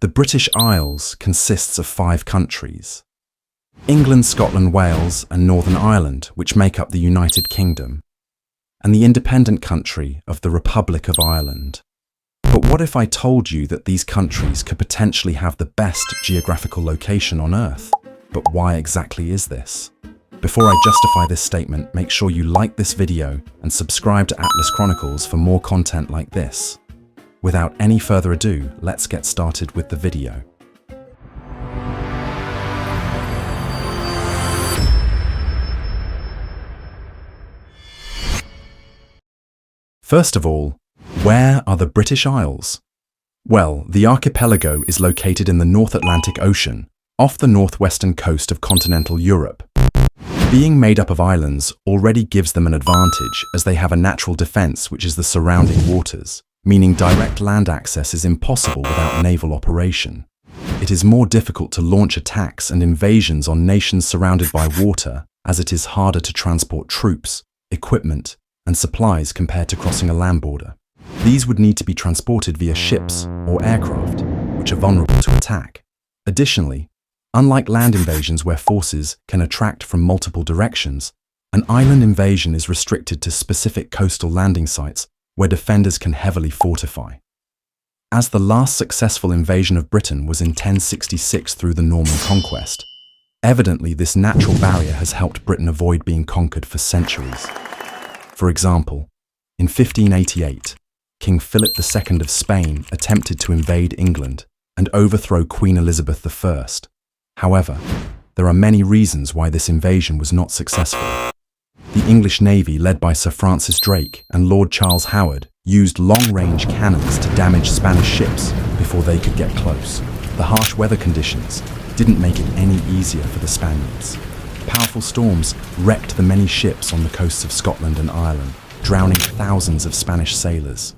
The British Isles consists of 5 countries: England, Scotland, Wales, and Northern Ireland, which make up the United Kingdom, and the independent country of the Republic of Ireland. But what if I told you that these countries could potentially have the best geographical location on Earth? But why exactly is this? Before I justify this statement, make sure you like this video and subscribe to Atlas Chronicles for more content like this. Without any further ado, let's get started with the video. First of all, where are the British Isles? Well, the archipelago is located in the North Atlantic Ocean, off the northwestern coast of continental Europe. Being made up of islands already gives them an advantage, as they have a natural defense, which is the surrounding waters, meaning direct land access is impossible without naval operation. It is more difficult to launch attacks and invasions on nations surrounded by water, as it is harder to transport troops, equipment, and supplies compared to crossing a land border. These would need to be transported via ships or aircraft, which are vulnerable to attack. Additionally, unlike land invasions where forces can attract from multiple directions, an island invasion is restricted to specific coastal landing sites where defenders can heavily fortify. As the last successful invasion of Britain was in 1066 through the Norman conquest, evidently this natural barrier has helped Britain avoid being conquered for centuries. For example, in 1588, King Philip II of Spain attempted to invade England and overthrow Queen Elizabeth I. However, there are many reasons why this invasion was not successful. The English Navy, led by Sir Francis Drake and Lord Charles Howard, used long-range cannons to damage Spanish ships before they could get close. The harsh weather conditions didn't make it any easier for the Spaniards. Powerful storms wrecked the many ships on the coasts of Scotland and Ireland, drowning thousands of Spanish sailors.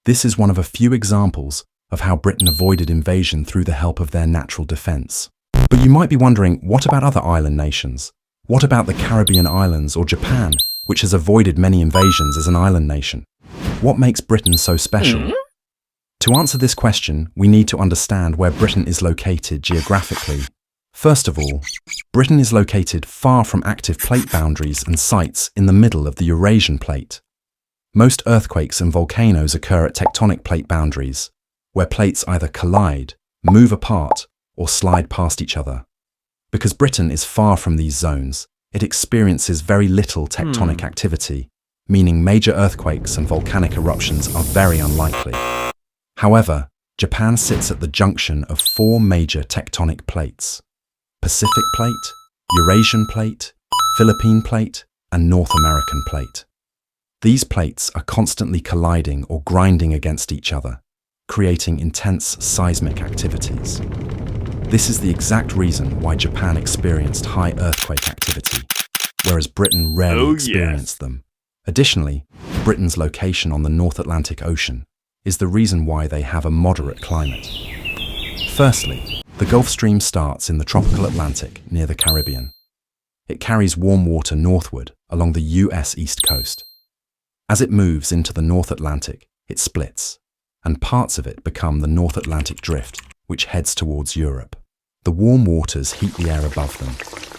This is one of a few examples of how Britain avoided invasion through the help of their natural defense. But you might be wondering, what about other island nations? What about the Caribbean islands or Japan, which has avoided many invasions as an island nation? What makes Britain so special? To answer this question, we need to understand where Britain is located geographically. First of all, Britain is located far from active plate boundaries and sites in the middle of the Eurasian plate. Most earthquakes and volcanoes occur at tectonic plate boundaries, where plates either collide, move apart, or slide past each other. Because Britain is far from these zones, it experiences very little tectonic activity, meaning major earthquakes and volcanic eruptions are very unlikely. However, Japan sits at the junction of 4 major tectonic plates: Pacific Plate, Eurasian Plate, Philippine Plate, and North American Plate. These plates are constantly colliding or grinding against each other, creating intense seismic activities. This is the exact reason why Japan experienced high earthquake activity, whereas Britain rarely experienced them. Additionally, Britain's location on the North Atlantic Ocean is the reason why they have a moderate climate. Firstly, the Gulf Stream starts in the tropical Atlantic near the Caribbean. It carries warm water northward along the US East Coast. As it moves into the North Atlantic, it splits, and parts of it become the North Atlantic Drift, which heads towards Europe. The warm waters heat the air above them,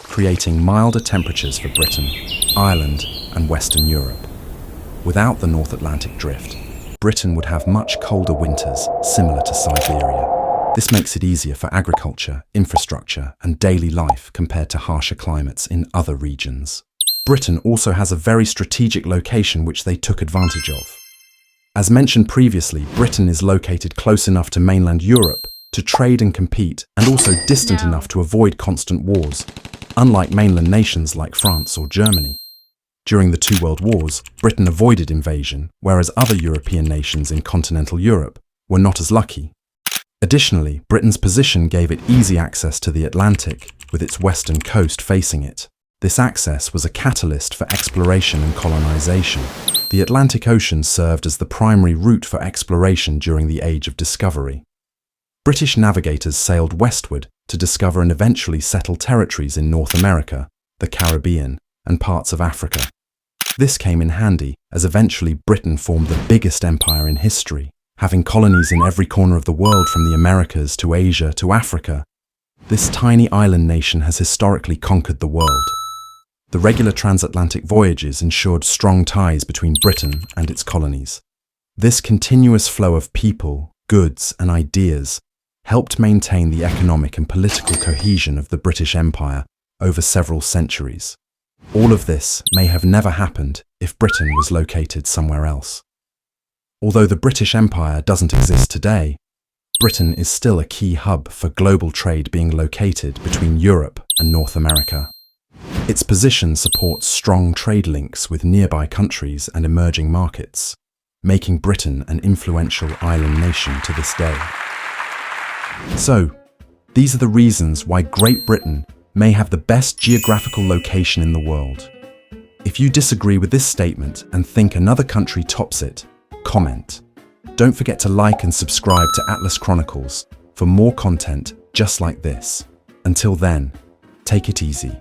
creating milder temperatures for Britain, Ireland, and Western Europe. Without the North Atlantic Drift, Britain would have much colder winters, similar to Siberia. This makes it easier for agriculture, infrastructure, and daily life compared to harsher climates in other regions. Britain also has a very strategic location which they took advantage of. As mentioned previously, Britain is located close enough to mainland Europe to trade and compete, and also distant enough to avoid constant wars, unlike mainland nations like France or Germany. During the 2 World Wars, Britain avoided invasion, whereas other European nations in continental Europe were not as lucky. Additionally, Britain's position gave it easy access to the Atlantic, with its western coast facing it. This access was a catalyst for exploration and colonization. The Atlantic Ocean served as the primary route for exploration during the Age of Discovery. British navigators sailed westward to discover and eventually settle territories in North America, the Caribbean, and parts of Africa. This came in handy, as eventually Britain formed the biggest empire in history. Having colonies in every corner of the world from the Americas to Asia to Africa, this tiny island nation has historically conquered the world. The regular transatlantic voyages ensured strong ties between Britain and its colonies. This continuous flow of people, goods, and ideas helped maintain the economic and political cohesion of the British Empire over several centuries. All of this may have never happened if Britain was located somewhere else. Although the British Empire doesn't exist today, Britain is still a key hub for global trade being located between Europe and North America. Its position supports strong trade links with nearby countries and emerging markets, making Britain an influential island nation to this day. So, these are the reasons why Great Britain may have the best geographical location in the world. If you disagree with this statement and think another country tops it, comment. Don't forget to like and subscribe to Atlas Chronicles for more content just like this. Until then, take it easy.